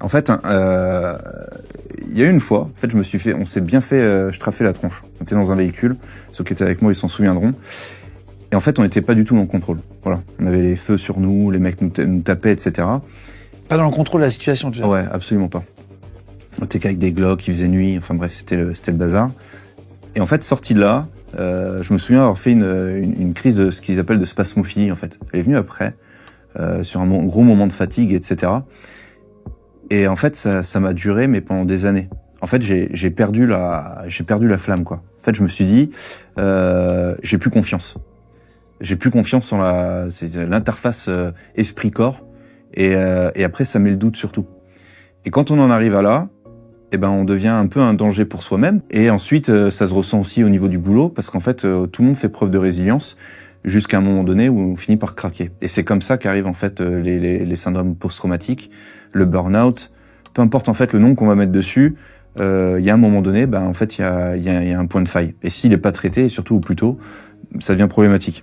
En fait, il y a eu une fois, en fait, on s'est bien fait straffer la tronche. On était dans un véhicule, ceux qui étaient avec moi, ils s'en souviendront. Et en fait, on n'était pas du tout dans le contrôle. Voilà, on avait les feux sur nous, les mecs nous tapaient, etc. Pas dans le contrôle de la situation, tu vois. Ouais, absolument pas. On était qu'avec des Glocks, il faisait nuit, enfin bref, c'était le bazar. Et en fait, sorti de là, je me souviens avoir fait une crise de ce qu'ils appellent de spasmophilie, en fait. Elle est venue après, sur un gros moment de fatigue, etc. Et en fait, ça m'a duré, mais pendant des années. En fait, j'ai perdu la flamme, quoi. En fait, je me suis dit, j'ai plus confiance. J'ai plus confiance en l'interface esprit-corps. Et après, ça met le doute surtout. Et quand on en arrive à là, eh ben, on devient un peu un danger pour soi-même. Et ensuite, ça se ressent aussi au niveau du boulot, parce qu'en fait, tout le monde fait preuve de résilience jusqu'à un moment donné où on finit par craquer. Et c'est comme ça qu'arrivent en fait les syndromes post-traumatiques, le burn-out, peu importe en fait le nom qu'on va mettre dessus. Il y a un moment donné, ben en fait, il y a un point de faille. Et s'il n'est pas traité, et surtout au plus tôt, ça devient problématique.